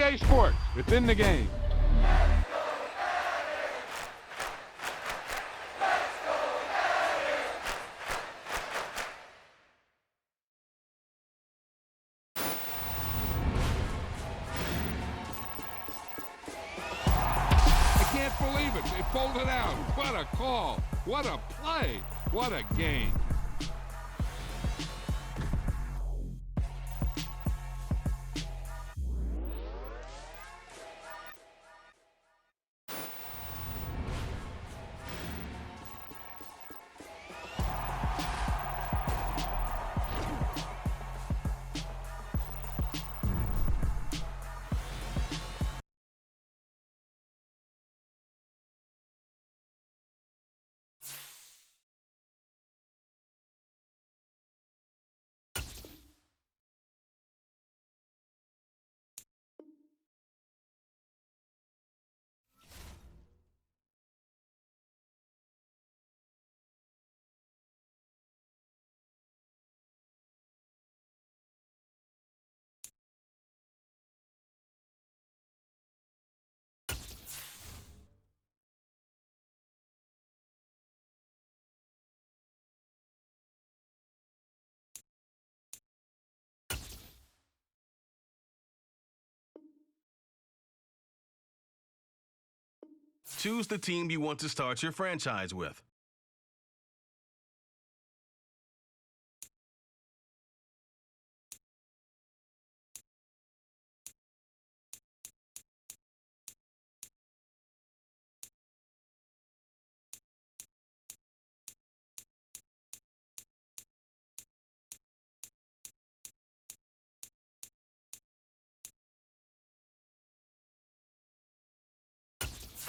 EA Sports. It's in the game. I can't believe it. They pulled it out. What a call. What a play. What a game. Choose the team you want to start your franchise with.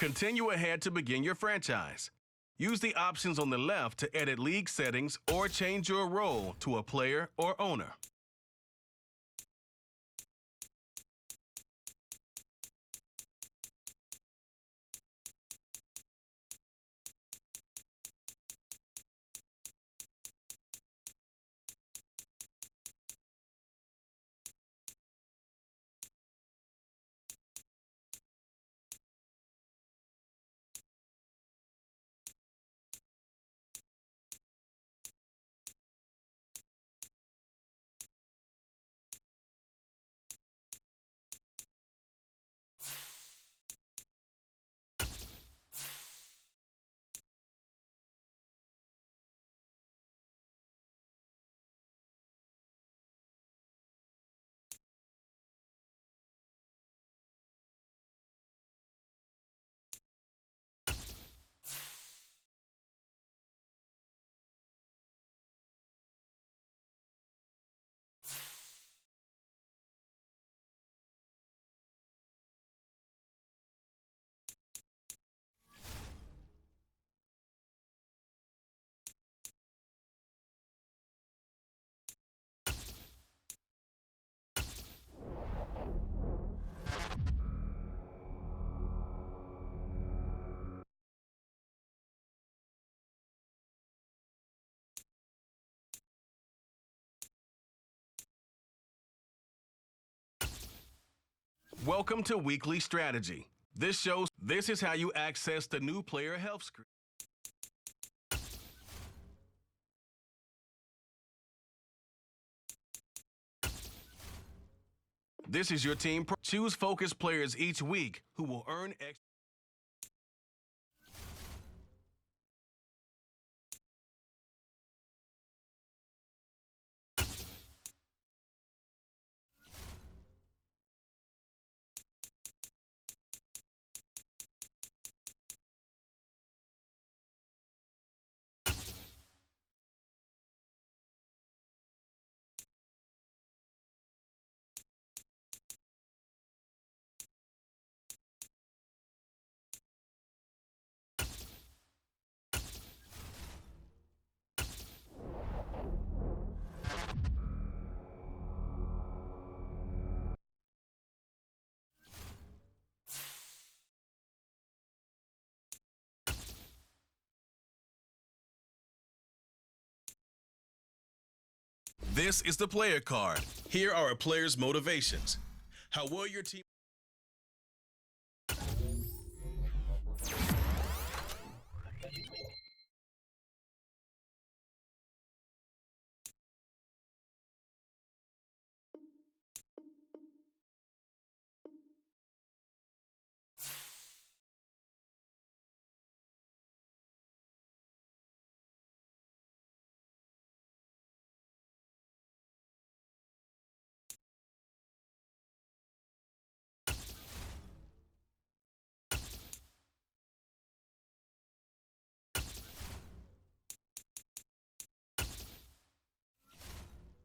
Continue ahead to begin your franchise. Use the options on the left to edit league settings or change your role to a player or owner. Welcome to Weekly Strategy. This is how you access the new player health screen. This is your team. Choose focus players each week who will earn extra. This is the player card. Here are a player's motivations. How will your team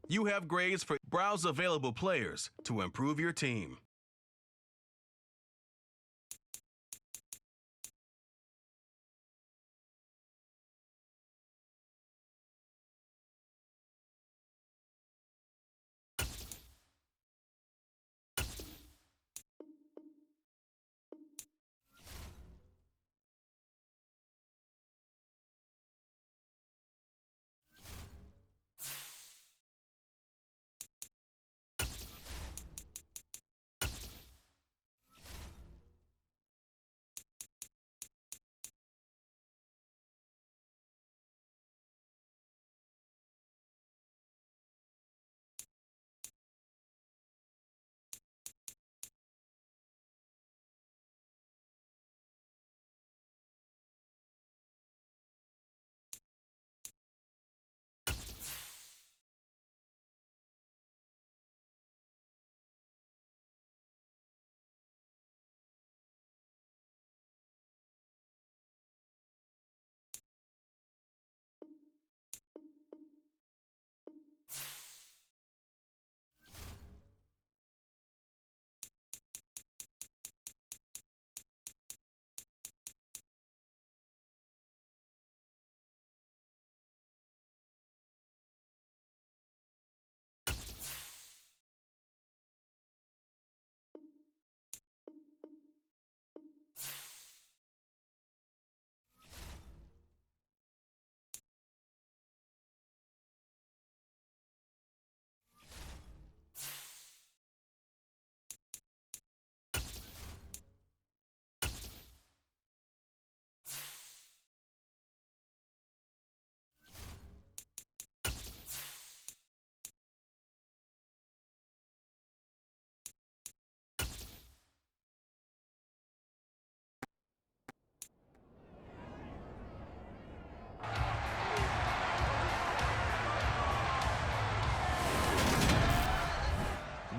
You have grades for browse available players to improve your team.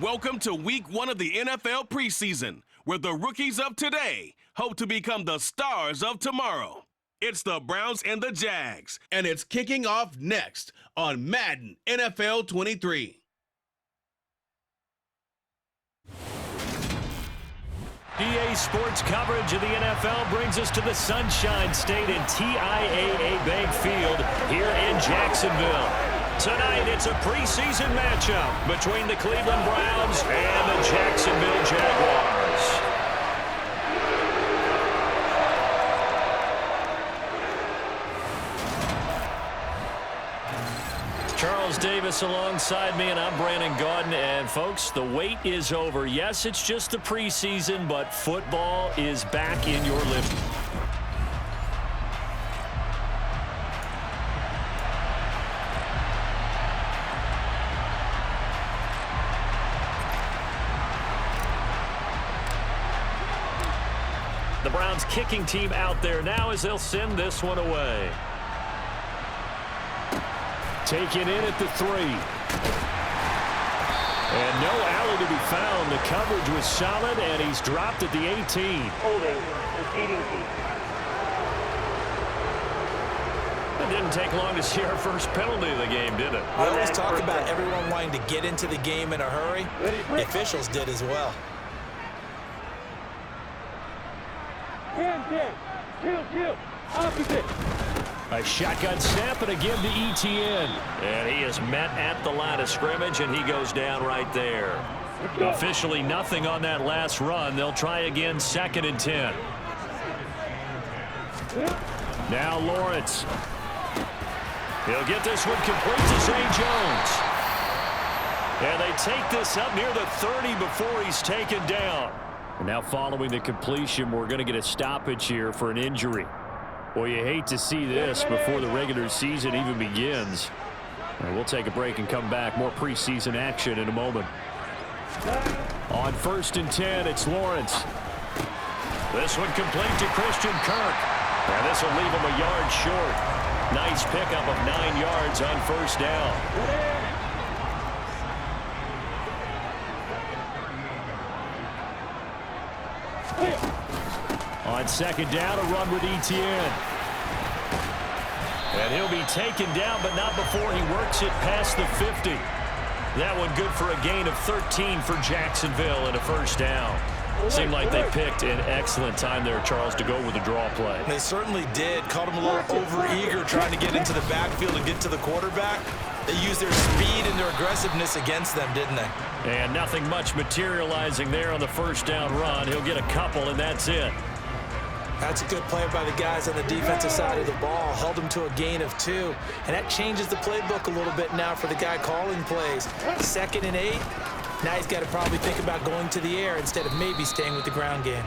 Welcome to Week 1 of the NFL preseason, where the rookies of today hope to become the stars of tomorrow. It's the Browns and the Jags, and it's kicking off next on Madden NFL 23. EA Sports coverage of the NFL brings us to the Sunshine State and TIAA Bank Field here in Jacksonville. Tonight, it's a preseason matchup between the Cleveland Browns and the Jacksonville Jaguars. Charles Davis alongside me, and I'm Brandon Gaudin. And, folks, the wait is over. Yes, it's just the preseason, but football is back in your living room. The Browns kicking team out there now as they'll send this one away. Taken in at the 3. And no alley to be found. The coverage was solid, and he's dropped at the 18. Holding is eating team. It didn't take long to see our first penalty of the game, did it? We always talk about everyone wanting to get into the game in a hurry. The officials did as well. 10-10. Kill. Opposite. A shotgun snap and a give to ETN. And he is met at the line of scrimmage, and he goes down right there. Officially nothing on that last run. They'll try again, 2nd and 10. Now Lawrence. He'll get this one complete to St. Jones. And they take this up near the 30 before he's taken down. And now following the completion, we're going to get a stoppage here for an injury. Well, you hate to see this before the regular season even begins. And we'll take a break and come back. More preseason action in a moment. On 1st and 10, it's Lawrence. This one complete to Christian Kirk. And this will leave him a yard short. Nice pickup of 9 yards on 1st down. On 2nd down, a run with ETN. And he'll be taken down, but not before he works it past the 50. That one good for a gain of 13 for Jacksonville and a first down. Seemed like they picked an excellent time there, Charles, to go with the draw play. They certainly did. Caught them a little over-eager trying to get into the backfield and get to the quarterback. They used their speed and their aggressiveness against them, didn't they? And nothing much materializing there on the first down run. He'll get a couple, and that's it. That's a good play by the guys on the defensive side of the ball. Held them to a gain of 2. And that changes the playbook a little bit now for the guy calling plays. 2nd and 8. Now he's got to probably think about going to the air instead of maybe staying with the ground game.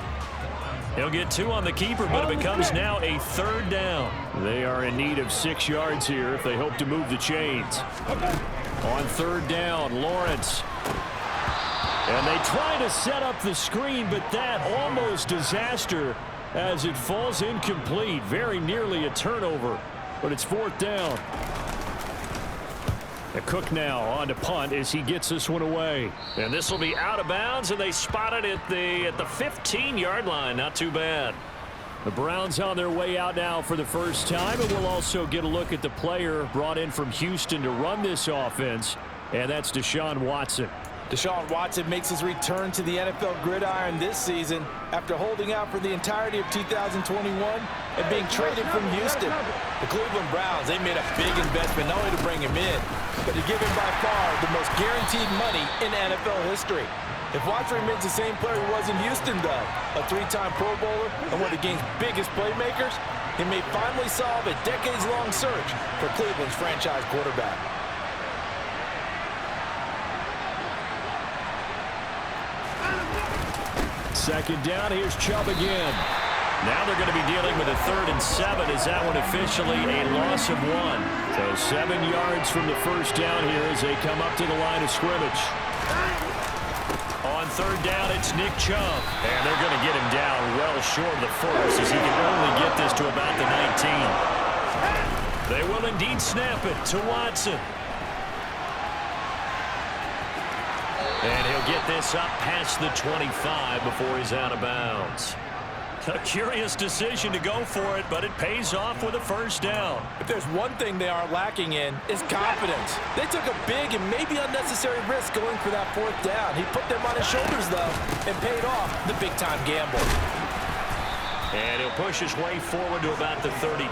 He'll get 2 on the keeper, but it becomes now a 3rd down. They are in need of 6 yards here if they hope to move the chains. On 3rd down, Lawrence. And they try to set up the screen, but that almost disaster as it falls incomplete. Very nearly a turnover, but it's 4th down. And Cook now on to punt as he gets this one away. And this will be out of bounds, and they spot it at the 15-yard line. Not too bad. The Browns on their way out now for the first time, and we'll also get a look at the player brought in from Houston to run this offense, and that's Deshaun Watson. Deshaun Watson makes his return to the NFL gridiron this season after holding out for the entirety of 2021 and being traded from Houston. The Cleveland Browns, they made a big investment not only to bring him in, but to give him by far the most guaranteed money in NFL history. If Watson remains the same player he was in Houston, though, a 3-time Pro Bowler and one of the game's biggest playmakers, he may finally solve a decades-long search for Cleveland's franchise quarterback. Second down, here's Chubb again. Now they're going to be dealing with a 3rd and 7. Is that one officially a loss of 1? So 7 yards from the first down here as they come up to the line of scrimmage. On 3rd down, it's Nick Chubb. And they're going to get him down well short of the first as he can only get this to about the 19. They will indeed snap it to Watson. And he'll get this up past the 25 before he's out of bounds. A curious decision to go for it, but it pays off with a first down. If there's one thing they are lacking in, it's confidence. They took a big and maybe unnecessary risk going for that 4th down. He put them on his shoulders, though, and paid off the big-time gamble. And he'll push his way forward to about the 32.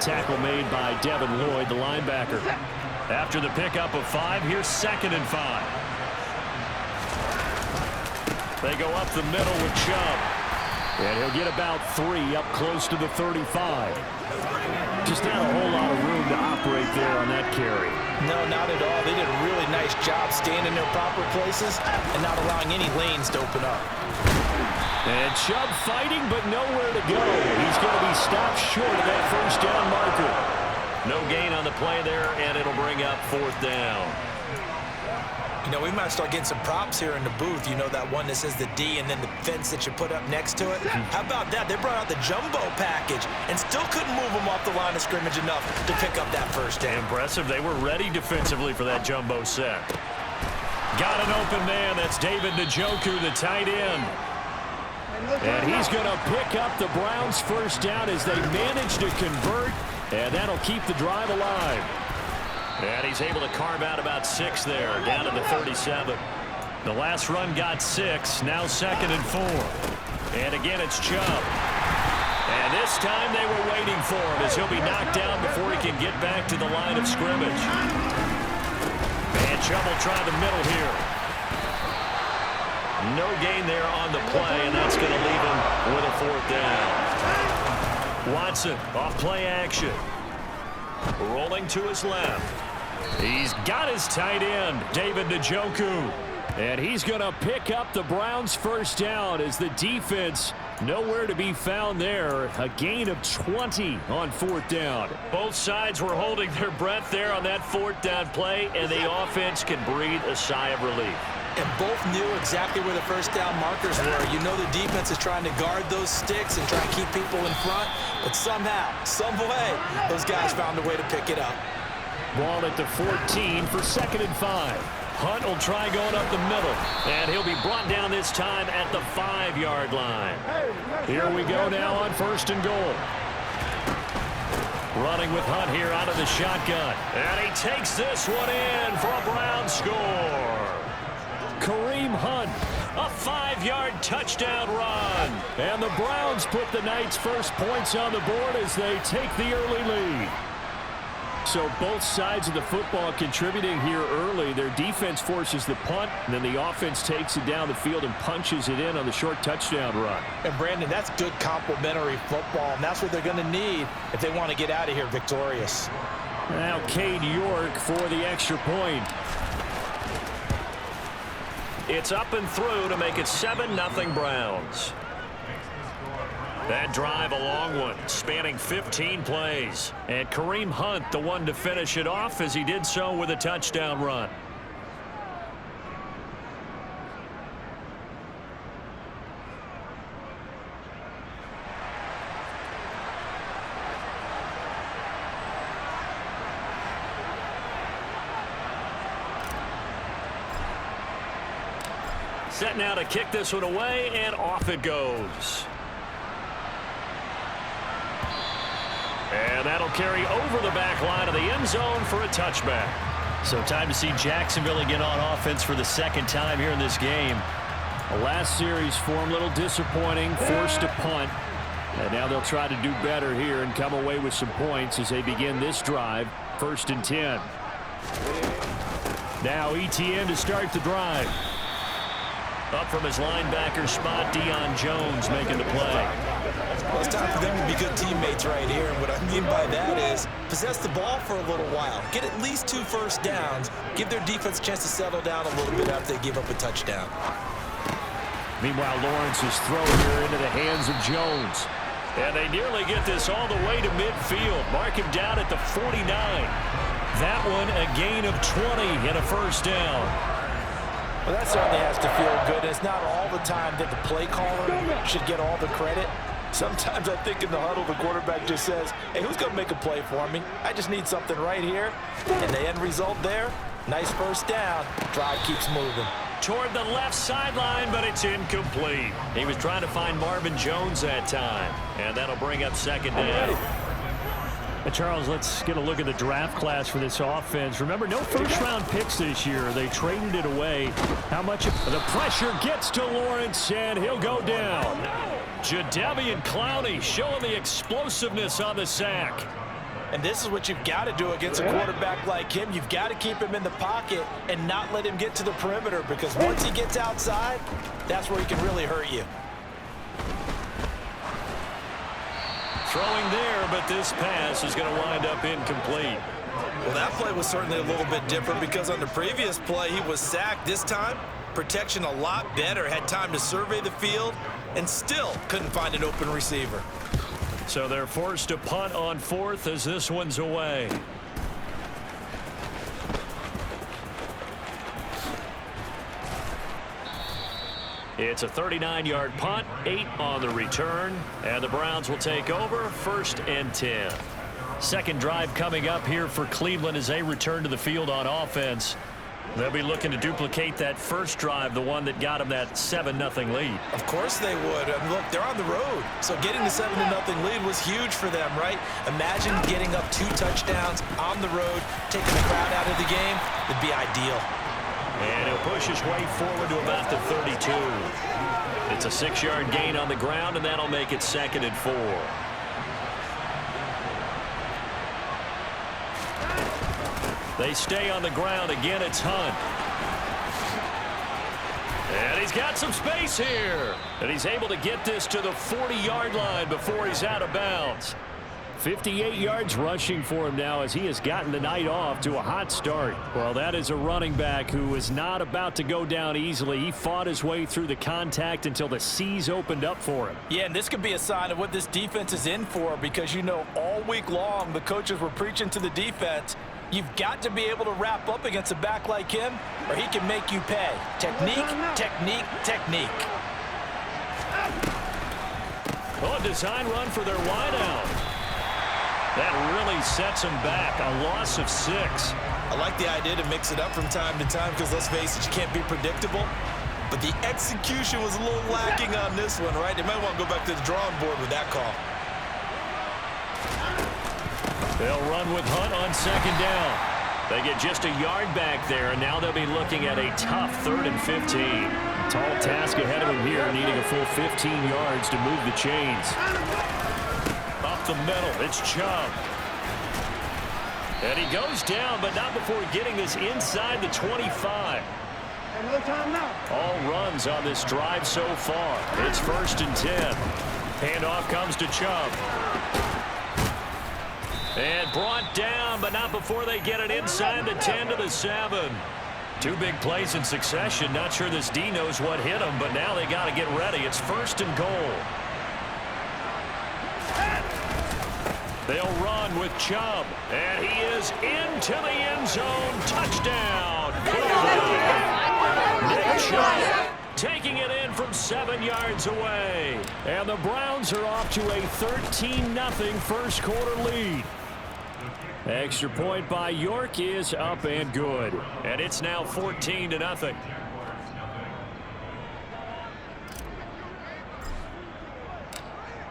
Tackle made by Devin Lloyd, the linebacker. After the pickup of 5, here's 2nd and 5. They go up the middle with Chubb. And he'll get about 3 up close to the 35. Just not a whole lot of room to operate there on that carry. No, not at all. They did a really nice job staying in their proper places and not allowing any lanes to open up. And Chubb fighting, but nowhere to go. He's going to be stopped short of that first down marker. No gain on the play there, and it'll bring up 4th down. You know, we might start getting some props here in the booth. You know, that one that says the D and then the fence that you put up next to it? How about that? They brought out the jumbo package and still couldn't move them off the line of scrimmage enough to pick up that first down. Impressive. They were ready defensively for that jumbo set. Got an open man. That's David Njoku, the tight end. And he's going to pick up the Browns' first down as they manage to convert, and that'll keep the drive alive. And he's able to carve out about 6 there, down to the 37. The last run got 6, now 2nd and 4. And again, it's Chubb. And this time they were waiting for him as he'll be knocked down before he can get back to the line of scrimmage. And Chubb will try the middle here. No gain there on the play, and that's going to leave him with a 4th down. Watson off play action. Rolling to his left. He's got his tight end, David Njoku. And he's going to pick up the Browns' first down as the defense nowhere to be found there. A gain of 20 on 4th down. Both sides were holding their breath there on that 4th down play, and the offense can breathe a sigh of relief. And both knew exactly where the first down markers were. You know the defense is trying to guard those sticks and try and keep people in front. But somehow, some way, those guys found a way to pick it up. Ball at the 14 for 2nd and 5. Hunt will try going up the middle. And he'll be brought down this time at the 5-yard line. Here we go now on 1st and goal. Running with Hunt here out of the shotgun. And he takes this one in for a Browns score. Kareem Hunt, a 5-yard touchdown run. And the Browns put the Knights' first points on the board as they take the early lead. So both sides of the football contributing here early. Their defense forces the punt, and then the offense takes it down the field and punches it in on the short touchdown run. And, Brandon, that's good complementary football, and that's what they're going to need if they want to get out of here victorious. Now Cade York for the extra point. It's up and through to make it 7-0 Browns. That drive, a long one, spanning 15 plays. And Kareem Hunt, the one to finish it off, as he did so with a touchdown run. Set now to kick this one away, and off it goes. And that'll carry over the back line of the end zone for a touchback. So time to see Jacksonville get on offense for the second time here in this game. The last series for them, a little disappointing, forced to punt. And now they'll try to do better here and come away with some points as they begin this drive, 1st and 10. Now ETN to start the drive. Up from his linebacker spot, Deion Jones making the play. Well, it's time for them to be good teammates right here. And what I mean by that is possess the ball for a little while. Get at least 2 first downs. Give their defense a chance to settle down a little bit after they give up a touchdown. Meanwhile, Lawrence is thrown here into the hands of Jones. And they nearly get this all the way to midfield. Mark him down at the 49. That one a gain of 20 and a first down. Well, that certainly has to feel good. It's not all the time that the play caller should get all the credit. Sometimes I think in the huddle, the quarterback just says, hey, who's going to make a play for me? I just need something right here. And the end result there, nice first down. Drive keeps moving. Toward the left sideline, but it's incomplete. He was trying to find Marvin Jones that time. And that'll bring up second down. Charles, let's get a look at the draft class for this offense. Remember, no first-round picks this year. They traded it away. How much of the pressure gets to Lawrence, and he'll go down. Jadeveon Clowney showing the explosiveness on the sack. And this is what you've got to do against a quarterback like him. You've got to keep him in the pocket and not let him get to the perimeter, because once he gets outside, that's where he can really hurt you. Throwing there, but this pass is going to wind up incomplete. Well, that play was certainly a little bit different because on the previous play, he was sacked. This time, protection a lot better. Had time to survey the field and still couldn't find an open receiver. So they're forced to punt on 4th as this one's away. It's a 39-yard punt, 8 on the return, and the Browns will take over 1st and 10. Second drive coming up here for Cleveland as they return to the field on offense. They'll be looking to duplicate that first drive, the one that got them that 7-0 lead. Of course they would. And look, they're on the road, so getting the 7-0 lead was huge for them, right? Imagine getting up 2 touchdowns on the road, taking the crowd out of the game. It'd be ideal. And he'll push his way forward to about the 32. It's a 6-yard gain on the ground, and that'll make it 2nd and 4. They stay on the ground. Again, it's Hunt. And he's got some space here. And he's able to get this to the 40-yard line before he's out of bounds. 58 yards rushing for him now as he has gotten the night off to a hot start. Well, that is a running back who is not about to go down easily. He fought his way through the contact until the seas opened up for him. Yeah, and this could be a sign of what this defense is in for, because, you know, all week long the coaches were preaching to the defense, you've got to be able to wrap up against a back like him or he can make you pay. Technique, technique, technique. Oh, a design run for their wideout. That really sets him back. A loss of 6. I like the idea to mix it up from time to time because, let's face it, you can't be predictable. But the execution was a little lacking on this one, right? They might want to go back to the drawing board with that call. They'll run with Hunt on second down. They get just a yard back there, and now they'll be looking at a tough 3rd and 15. Tall task ahead of him here, needing a full 15 yards to move the chains. Up the middle, it's Chubb. And he goes down, but not before getting this inside the 25. All runs on this drive so far. It's 1st and 10. Handoff comes to Chubb. And brought down, but not before they get it inside the 10 to the 7. 2 big plays in succession. Not sure this D knows what hit him, but now they got to get ready. It's 1st and goal. They'll run with Chubb, and he is into the end zone. Touchdown. Nick Chubb taking it in from 7 yards away. And the Browns are off to a 13-0 first quarter lead. Extra point by York is up and good. And it's now 14-0.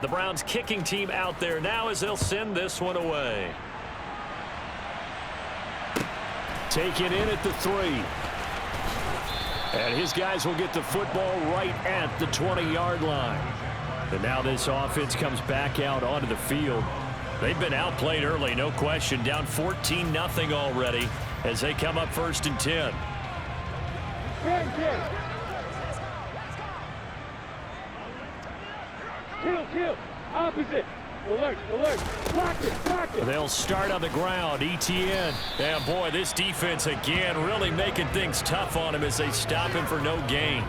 The Browns kicking team out there now as they'll send this one away. Taken in at the 3. And his guys will get the football right at the 20-yard line. And now this offense comes back out onto the field. They've been outplayed early, no question. Down 14-0 already as they come up 1st and 10. Kill. Opposite. Alert. Block it. They'll start on the ground. ETN. And boy, this defense again really making things tough on him as they stop him for no gain.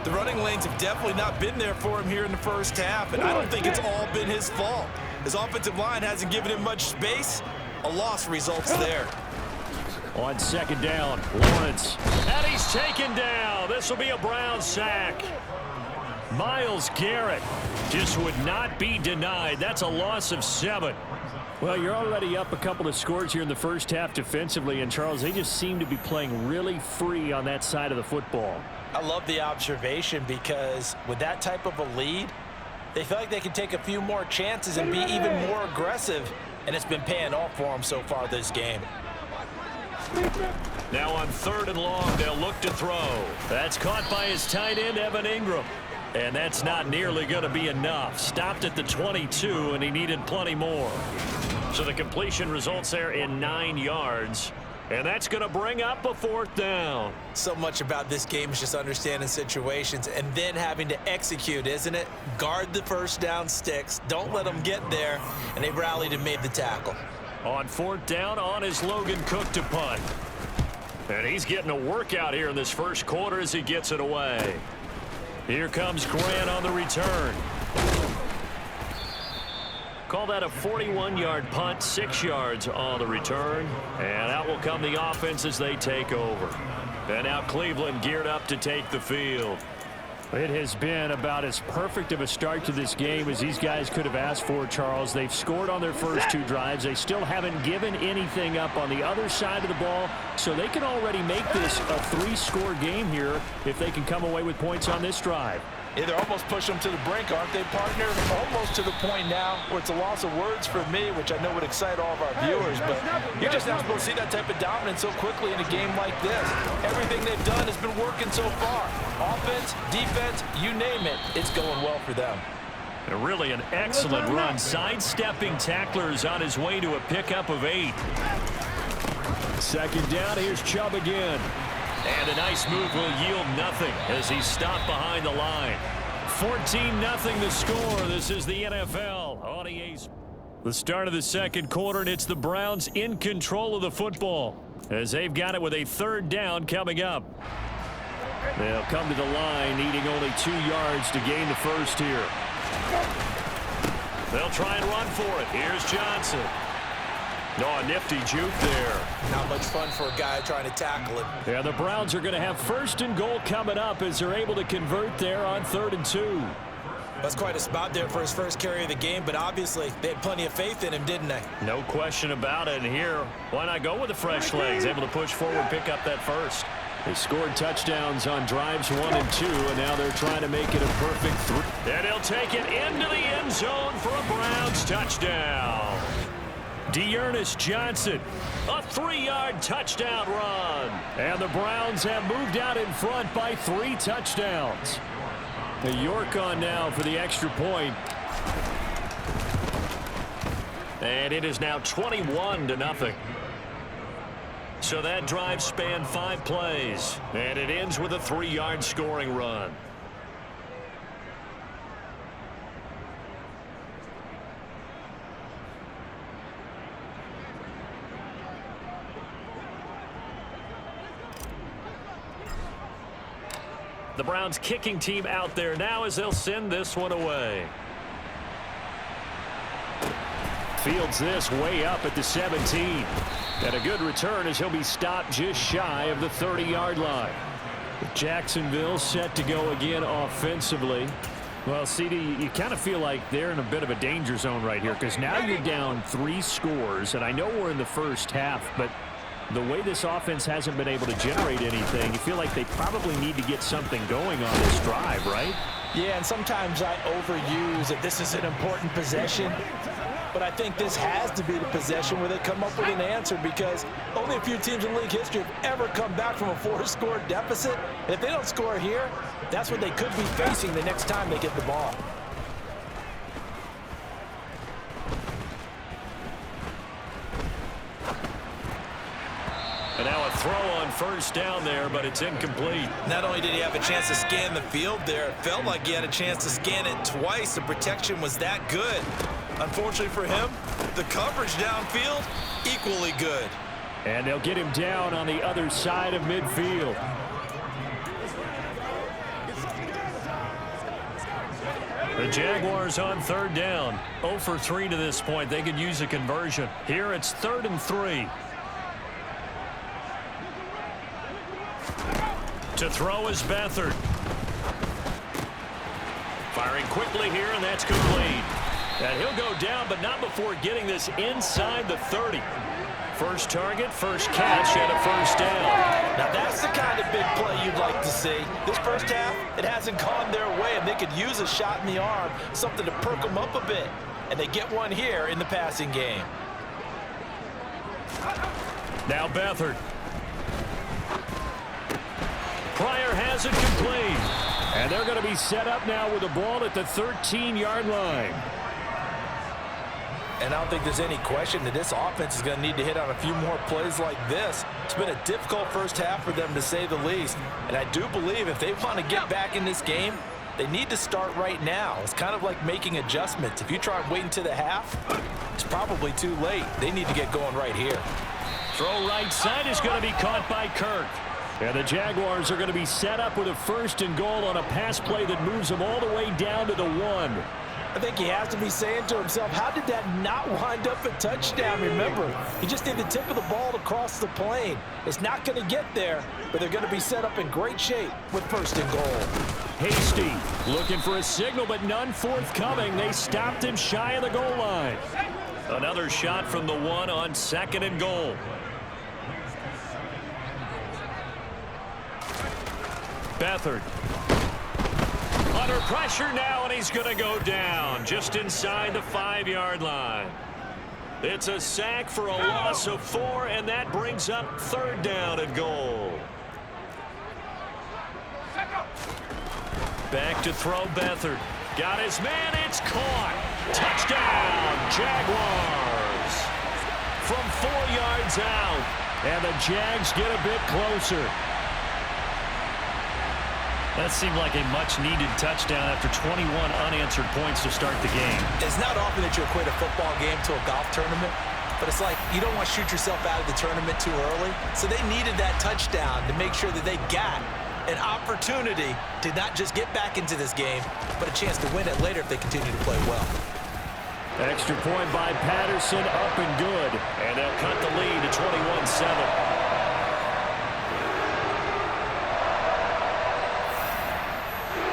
The running lanes have definitely not been there for him here in the first half, and I don't think it's all been his fault. His offensive line hasn't given him much space. A loss results there. On second down, Lawrence. And he's taken down. This will be a Brown sack. Myles Garrett just would not be denied. That's a loss of 7. Well, you're already up a couple of scores here in the first half defensively, and Charles, they just seem to be playing really free on that side of the football. I love the observation because with that type of a lead, they feel like they can take a few more chances and be even more aggressive, and it's been paying off for them so far this game. Now on 3rd and long, they'll look to throw. That's caught by his tight end, Evan Ingram. And that's not nearly going to be enough. Stopped at the 22, and he needed plenty more. So the completion results there in 9 yards. And that's going to bring up a 4th down. So much about this game is just understanding situations and then having to execute, isn't it? Guard the first down sticks. Don't let them get there. And they rallied and made the tackle. On 4th down, on is Logan Cook to punt. And he's getting a workout here in this first quarter as he gets it away. Here comes Grant on the return. Call that a 41-yard punt, 6 yards on the return. And out will come the offense as they take over. And now Cleveland geared up to take the field. It has been about as perfect of a start to this game as these guys could have asked for, Charles. They've scored on their first 2 drives. They still haven't given anything up on the other side of the ball, so they can already make this a 3-score game here if they can come away with points on this drive. Yeah, they're almost pushing them to the brink, aren't they, partner? Almost to the point now where it's a loss of words for me, which I know would excite all of our viewers, but you're just not supposed to see that type of dominance so quickly in a game like this. Everything they've done has been working so far. Offense, defense, you name it, it's going well for them. And really an excellent run, sidestepping tacklers on his way to a pickup of 8. Second down, here's Chubb again. And a nice move will yield nothing as he's stopped behind the line. 14-0 the score. This is the NFL on EA. The start of the second quarter, and it's the Browns in control of the football as they've got it with a 3rd down coming up. They'll come to the line needing only 2 yards to gain the first here. They'll try and run for it. Here's Johnson. No, a nifty juke there. Not much fun for a guy trying to tackle it. Yeah, the Browns are going to have 1st and goal coming up as they're able to convert there on 3rd and 2. That's quite a spot there for his first carry of the game, but obviously they had plenty of faith in him, didn't they? No question about it. And here, why not go with the fresh legs? Able to push forward, pick up that first. They scored touchdowns on drives 1 and 2, and now they're trying to make it a perfect 3. And he'll take it into the end zone for a Browns touchdown. Dearness Johnson, a 3-yard touchdown run. And the Browns have moved out in front by 3 touchdowns. The York on now for the extra point. And it is now 21-0. So that drive spanned 5 plays. And it ends with a 3-yard scoring run. The Browns kicking team out there now as they'll send this one away. Fields this way up at the 17. And a good return as he'll be stopped just shy of the 30-yard line. Jacksonville set to go again offensively. Well, CD, you kind of feel like they're in a bit of a danger zone right here because now you're down 3 scores. And I know we're in the first half, but the way this offense hasn't been able to generate anything, you feel like they probably need to get something going on this drive, right? Yeah, and sometimes I overuse that this is an important possession. But I think this has to be the possession where they come up with an answer because only a few teams in league history have ever come back from a 4-score deficit. And if they don't score here, that's what they could be facing the next time they get the ball. And now a throw on first down there, but it's incomplete. Not only did he have a chance to scan the field there, it felt like he had a chance to scan it twice. The protection was that good. Unfortunately for him, the coverage downfield, equally good. And they'll get him down on the other side of midfield. The Jaguars on 3rd down. 0 for 3 to this point. They could use a conversion. Here it's 3rd and 3. To throw is Beathard. Firing quickly here, and that's complete. And he'll go down, but not before getting this inside the 30. First target, first catch, and a first down. Now that's the kind of big play you'd like to see. This first half, it hasn't gone their way, and they could use a shot in the arm, something to perk them up a bit. And they get one here in the passing game. Now Beathard. Pryor has it complete. And they're going to be set up now with the ball at the 13-yard line. And I don't think there's any question that this offense is going to need to hit on a few more plays like this. It's been a difficult first half for them, to say the least. And I do believe if they want to get back in this game, they need to start right now. It's kind of like making adjustments. If you try and wait until the half, it's probably too late. They need to get going right here. Throw right side is going to be caught by Kirk. And the Jaguars are going to be set up with a 1st and goal on a pass play that moves them all the way down to the 1. I think he has to be saying to himself, how did that not wind up a touchdown? Remember, he just did the tip of the ball to cross the plane. It's not going to get there, but they're going to be set up in great shape with 1st and goal. Hasty looking for a signal, but none forthcoming. They stopped him shy of the goal line. Another shot from the 1 on 2nd and goal. Beathard. Under pressure now, and he's going to go down just inside the 5-yard line. It's a sack for a loss of 4, and that brings up 3rd down and goal. Back to throw Beathard. Got his man, it's caught. Touchdown, Jaguars. From 4 yards out, and the Jags get a bit closer. That seemed like a much-needed touchdown after 21 unanswered points to start the game. It's not often that you equate a football game to a golf tournament, but it's like you don't want to shoot yourself out of the tournament too early. So they needed that touchdown to make sure that they got an opportunity to not just get back into this game, but a chance to win it later if they continue to play well. Extra point by Patterson, up and good. And they'll cut the lead to 21-7.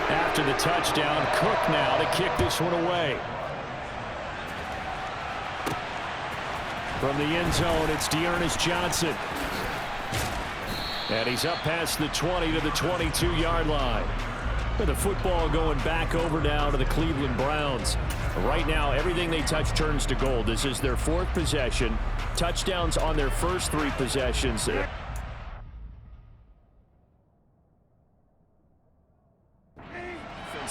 After the touchdown, Cook now to kick this one away. From the end zone, it's Dearness Johnson. And he's up past the 20 to the 22-yard line. With the football going back over now to the Cleveland Browns. Right now, everything they touch turns to gold. This is their 4th possession. Touchdowns on their first 3 possessions.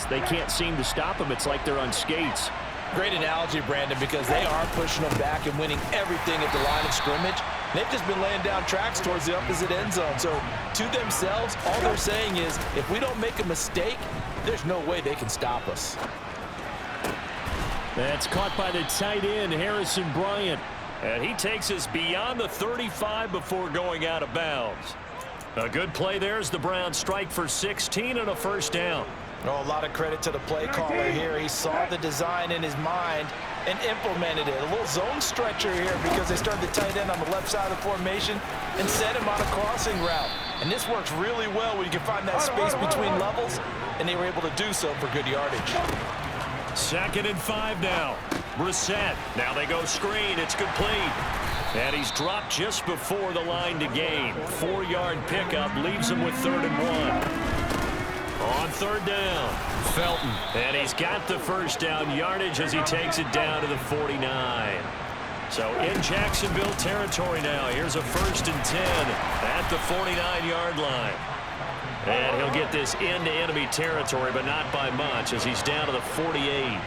They can't seem to stop them. It's like they're on skates. Great analogy, Brandon, because they are pushing them back and winning everything at the line of scrimmage. They've just been laying down tracks towards the opposite end zone. So to themselves, all they're saying is, if we don't make a mistake, there's no way they can stop us. That's caught by the tight end, Harrison Bryant. And he takes us beyond the 35 before going out of bounds. A good play there as the Browns strike for 16 and a first down. Oh, a lot of credit to the play caller here. He saw the design in his mind and implemented it. A little zone stretcher here because they started the tight end on the left side of the formation and set him on a crossing route. And this works really well when you can find that space between levels, and they were able to do so for good yardage. 2nd and 5 now. Brissett. Now they go screen. It's complete. And he's dropped just before the line to gain. 4-yard pickup leaves him with 3rd and 1. On 3rd down, Felton. And he's got the first down yardage as he takes it down to the 49. So in Jacksonville territory now. Here's a 1st and 10 at the 49-yard line. And he'll get this into enemy territory, but not by much as he's down to the 48.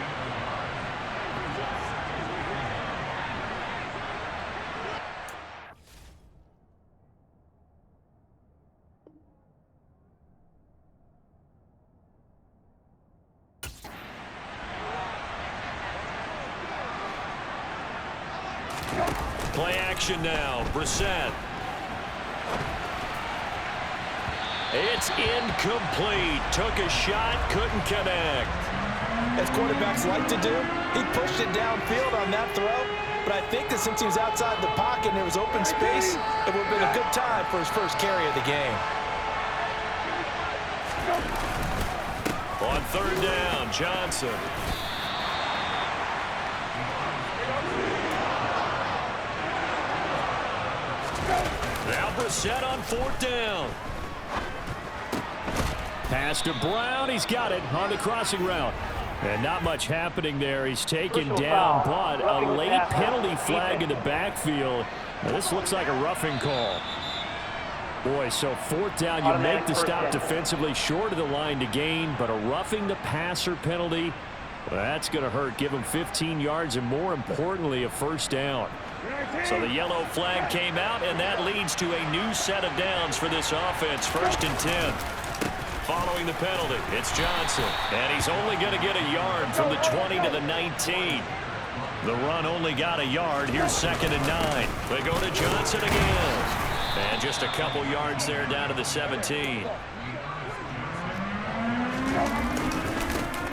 Play action now. Brissett. It's incomplete. Took a shot, couldn't connect. As quarterbacks like to do, he pushed it downfield on that throw. But I think that since he was outside the pocket and there was open space, it would have been a good time for his first carry of the game. On 3rd down, Johnson. Now Brissett on 4th down. Pass to Brown. He's got it on the crossing route. And not much happening there. He's taken down, but a late penalty flag in the backfield. Now, this looks like a roughing call. Boy, so 4th down, you make the stop defensively short of the line to gain, but a roughing the passer penalty, well, that's going to hurt. Give him 15 yards and, more importantly, a first down. So the yellow flag came out, and that leads to a new set of downs for this offense. 1st and 10. Following the penalty, it's Johnson. And he's only going to get a yard from the 20 to the 19. The run only got a yard. Here's 2nd and 9. They go to Johnson again. And just a couple yards there down to the 17.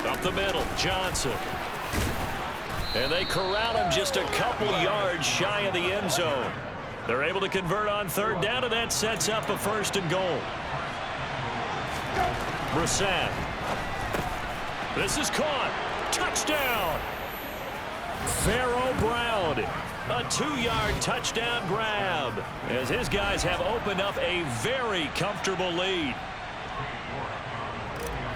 Up the middle, Johnson. And they corral him just a couple yards shy of the end zone. They're able to convert on 3rd down, and that sets up a 1st and goal. Brissett. This is caught. Touchdown. Pharaoh Brown. A 2-yard touchdown grab as his guys have opened up a very comfortable lead.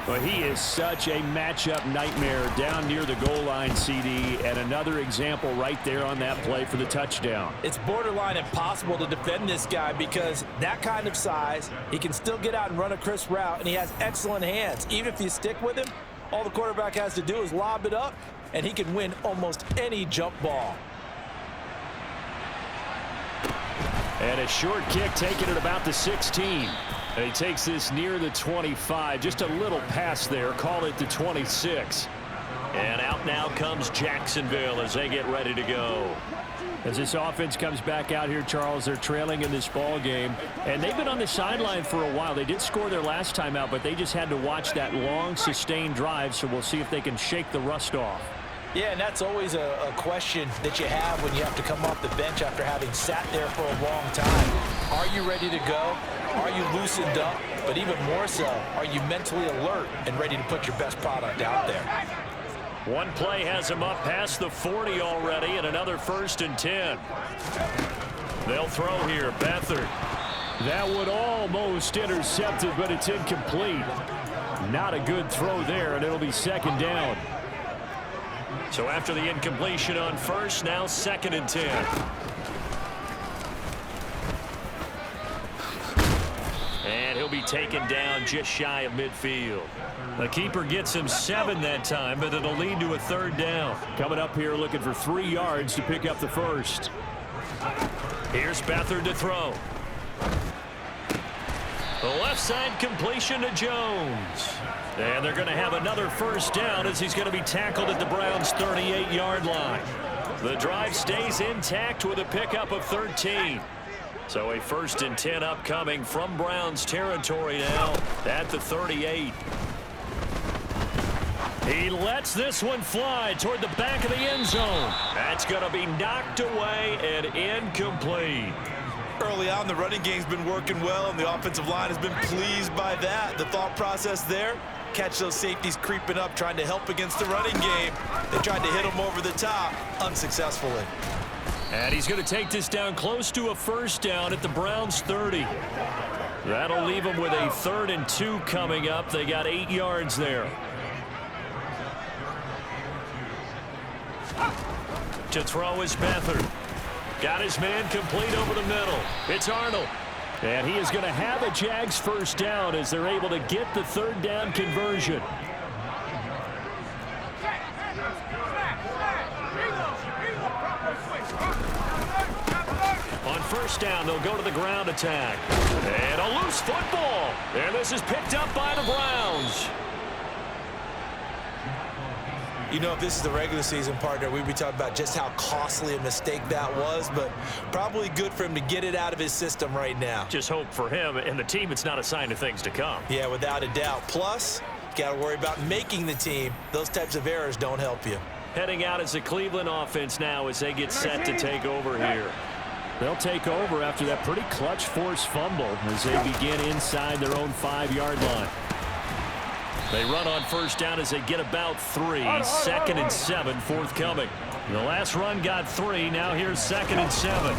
Well, he is such a matchup nightmare down near the goal line, CD, and another example right there on that play for the touchdown. It's borderline impossible to defend this guy because that kind of size, he can still get out and run a crisp route, and he has excellent hands. Even if you stick with him, all the quarterback has to do is lob it up, and he can win almost any jump ball. And a short kick taken at about the 16. And he takes this near the 25. Just a little pass there. Call it the 26. And out now comes Jacksonville as they get ready to go. As this offense comes back out here, Charles, they're trailing in this ball game. And they've been on the sideline for a while. They did score their last time out, but they just had to watch that long, sustained drive. So we'll see if they can shake the rust off. Yeah, and that's always a question that you have when you have to come off the bench after having sat there for a long time. Are you ready to go? Are you loosened up? But even more so, are you mentally alert and ready to put your best product out there? One play has him up past the 40 already, and another 1st and 10. They'll throw here. Beathard. That would almost intercepted, but it's incomplete. Not a good throw there, and it'll be 2nd down. So after the incompletion on first, now 2nd and 10. And he'll be taken down just shy of midfield. The keeper gets him 7 that time, but it'll lead to a 3rd down. Coming up here looking for 3 yards to pick up the first. Here's Beathard to throw. The left side completion to Jones. And they're going to have another 1st down as he's going to be tackled at the Browns' 38-yard line. The drive stays intact with a pickup of 13. So a 1st and 10 upcoming from Browns territory now at the 38. He lets this one fly toward the back of the end zone. That's going to be knocked away and incomplete. Early on, the running game's been working well, and the offensive line has been pleased by that. The thought process there, catch those safeties creeping up, trying to help against the running game. They tried to hit them over the top, unsuccessfully. And he's going to take this down close to a 1st down at the Browns' 30. That'll leave them with a 3rd and 2 coming up. They got 8 yards there. To throw is Beathard. Got his man complete over the middle. It's Arnold. And he is going to have a Jags 1st down as they're able to get the 3rd down conversion. On 1st down, they'll go to the ground attack. And a loose football. And this is picked up by the Browns. You know, if this is the regular season, partner, we'd be talking about just how costly a mistake that was, but probably good for him to get it out of his system right now. Just hope for him and the team it's not a sign of things to come. Yeah, without a doubt. Plus, you got to worry about making the team. Those types of errors don't help you. Heading out as the Cleveland offense now as they get set to take over here. They'll take over after that pretty clutch forced fumble as they begin inside their own 5-yard line. They run on 1st down as they get about 3. 2nd and 7 forthcoming. The last run got 3. Now here's 2nd and 7.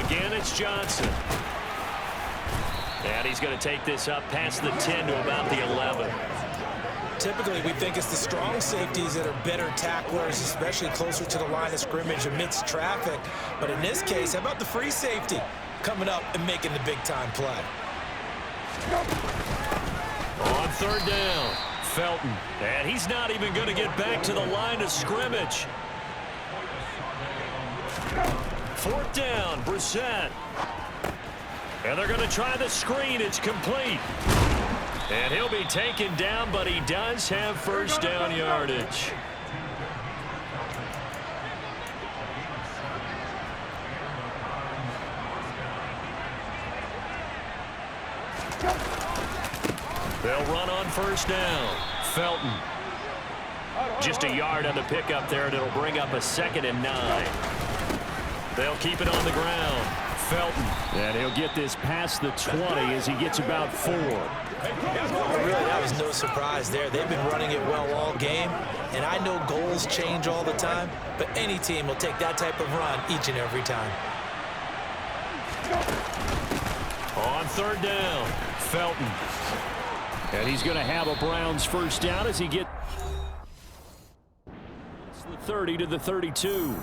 Again, it's Johnson. And he's going to take this up past the 10 to about the 11. Typically, we think it's the strong safeties that are better tacklers, especially closer to the line of scrimmage amidst traffic. But in this case, how about the free safety coming up and making the big-time play? On 3rd down, Felton. And he's not even going to get back to the line of scrimmage. 4th down, Brissett. And they're going to try the screen. It's complete. And he'll be taken down, but he does have 1st down yardage. They'll run on 1st down. Felton. Just a yard on the pickup there, and it'll bring up a 2nd and 9. They'll keep it on the ground. Felton. And he'll get this past the 20 as he gets about 4. Really, that was no surprise there. They've been running it well all game, and I know goals change all the time, but any team will take that type of run each and every time. On 3rd down, Felton. And he's going to have a Browns 1st down as he gets the 30 to the 32.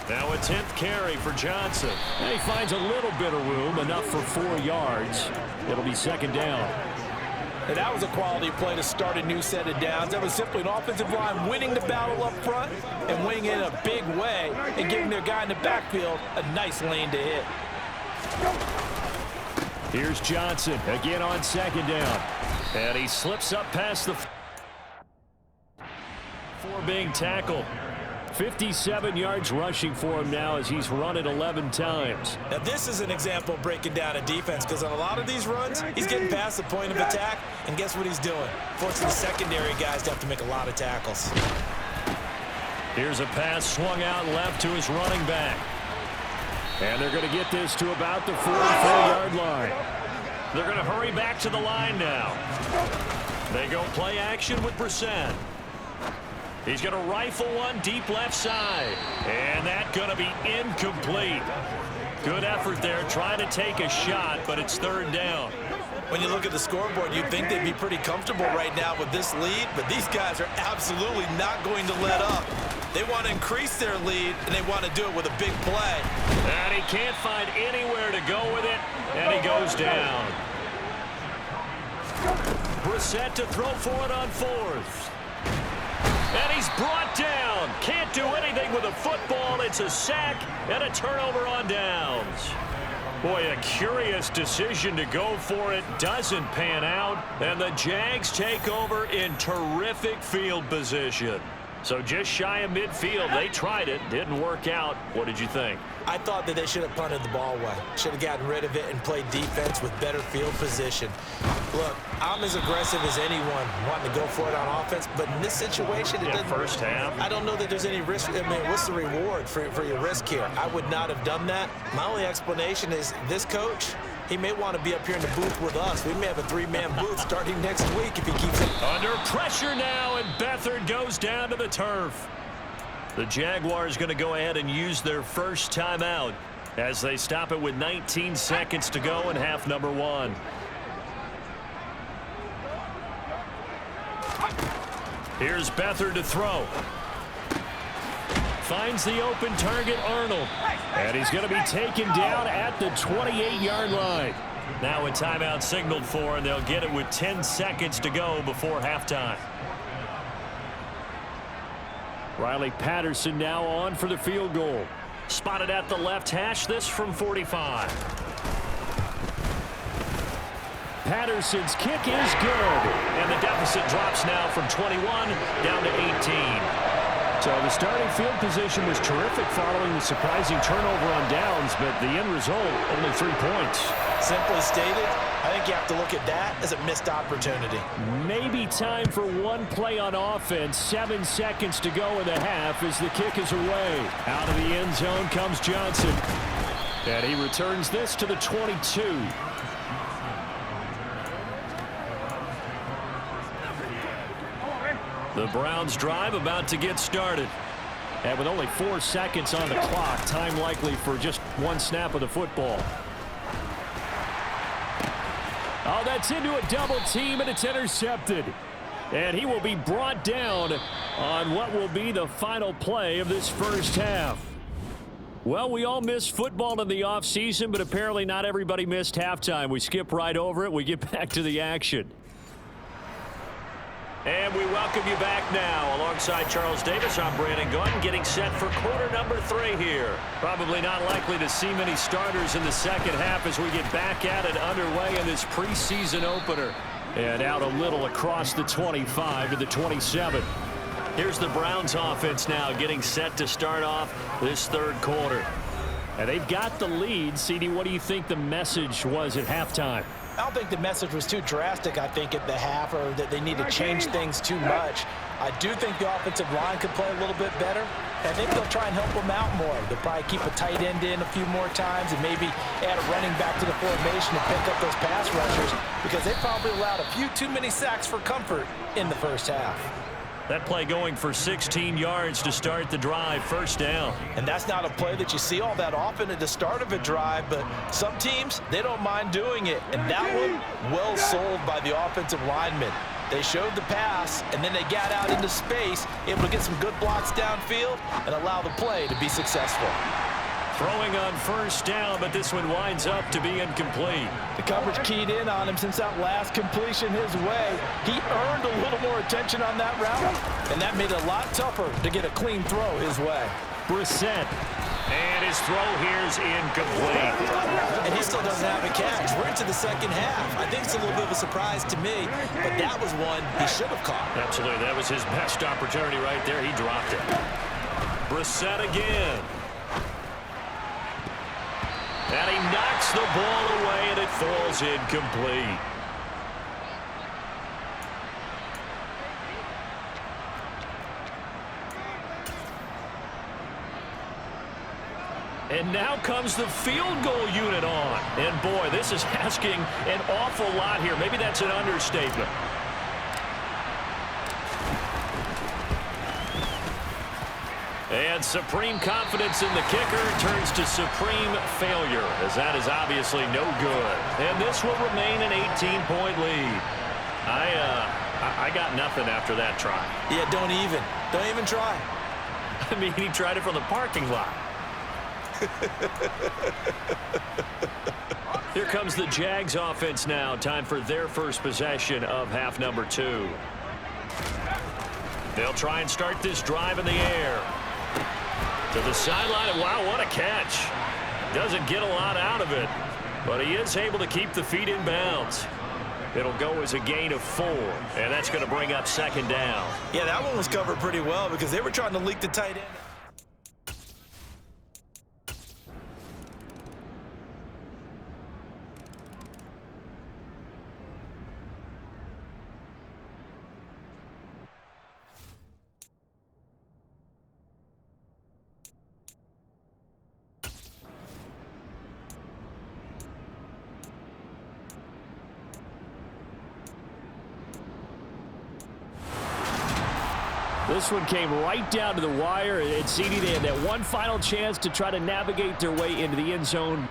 Now a 10th carry for Johnson. And he finds a little bit of room, enough for 4 yards. It'll be 2nd down. And that was a quality play to start a new set of downs. That was simply an offensive line winning the battle up front and winning it in a big way and giving their guy in the backfield a nice lane to hit. Here's Johnson again on 2nd down. And he slips up past the 4 being tackled. 57 yards rushing for him now as he's run it 11 times. Now this is an example of breaking down a defense, because on a lot of these runs, he's getting past the point of attack, and guess what he's doing? Forcing the secondary guys to have to make a lot of tackles. Here's a pass swung out left to his running back. And they're going to get this to about the 44-yard line. They're going to hurry back to the line now. They go play action with Brissett. He's going to rifle one deep left side. And that's going to be incomplete. Good effort there, trying to take a shot, but it's third down. When you look at the scoreboard, you'd think they'd be pretty comfortable right now with this lead, but these guys are absolutely not going to let up. They want to increase their lead, and they want to do it with a big play. And he can't find anywhere to go with it, and he goes down. Brissett to throw for it on fourth. And he's brought down. Can't do anything with a football. It's a sack and a turnover on downs. Boy, a curious decision to go for it. Doesn't pan out. And the Jags take over in terrific field position. So just shy of midfield. They tried it. Didn't work out. What did you think? I thought that they should have punted the ball away. Should have gotten rid of it and played defense with better field position. Look, I'm as aggressive as anyone wanting to go for it on offense, but in this situation, it doesn't. First half. I don't know that there's any risk. I mean, what's the reward for your risk here? I would not have done that. My only explanation is this coach, he may want to be up here in the booth with us. We may have a three-man booth starting next week if he keeps it. Under pressure now, and Beathard goes down to the turf. The Jaguars going to go ahead and use their first timeout as they stop it with 19 seconds to go in half number one. Here's Beathard to throw. Finds the open target, Arnold. And he's going to be taken down at the 28-yard line. Now a timeout signaled for, and they'll get it with 10 seconds to go before halftime. Riley Patterson now on for the field goal. Spotted at the left hash, this from 45. Patterson's kick is good. And the deficit drops now from 21 down to 18. So the starting field position was terrific following the surprising turnover on downs, but the end result, only 3 points. Simply stated, I think you have to look at that as a missed opportunity. Maybe time for one play on offense. 7 seconds to go in the half as the kick is away. Out of the end zone comes Johnson. And he returns this to the 22. The Browns drive about to get started. And with only 4 seconds on the clock, time likely for just one snap of the football. Oh, that's into a double team, and it's intercepted. And he will be brought down on what will be the final play of this first half. Well, we all miss football in the offseason, but apparently not everybody missed halftime. We skip right over it. We get back to the action. And we welcome you back now. Alongside Charles Davis, I'm Brandon Gunn, getting set for quarter number 3 here. Probably not likely to see many starters in the second half as we get back at it underway in this preseason opener. And out a little across the 25 to the 27. Here's the Browns offense now getting set to start off this third quarter. And they've got the lead. CD, what do you think the message was at halftime? I don't think the message was too drastic, I think, at the half, or that they need to change things too much. I do think the offensive line could play a little bit better. I think they'll try and help them out more. They'll probably keep a tight end in a few more times and maybe add a running back to the formation to pick up those pass rushers, because they probably allowed a few too many sacks for comfort in the first half. That play going for 16 yards to start the drive, first down. And that's not a play that you see all that often at the start of a drive, but some teams, they don't mind doing it. And that one, well sold by the offensive lineman. They showed the pass, and then they got out into space, able to get some good blocks downfield and allow the play to be successful. Throwing on first down, but this one winds up to be incomplete. The coverage keyed in on him since that last completion his way. He earned a little more attention on that route, and that made it a lot tougher to get a clean throw his way. Brissett. And his throw here's incomplete. And he still doesn't have a catch. We're into the second half. I think it's a little bit of a surprise to me, but that was one he should have caught. Absolutely. That was his best opportunity right there. He dropped it. Brissett again. And he knocks the ball away, and it falls incomplete. And now comes the field goal unit on. And boy, this is asking an awful lot here. Maybe that's an understatement. And supreme confidence in the kicker turns to supreme failure, as that is obviously no good. And this will remain an 18-point lead. I got nothing after that try. Yeah, don't even try. I mean, he tried it from the parking lot. Here comes the Jags offense now. Time for their first possession of half number 2. They'll try and start this drive in the air. To the sideline, and wow, what a catch. Doesn't get a lot out of it, but he is able to keep the feet in bounds. It'll go as a gain of 4, and that's going to bring up second down. Yeah, that one was covered pretty well because they were trying to leak the tight end. This one came right down to the wire. And CD, they had that one final chance to try to navigate their way into the end zone.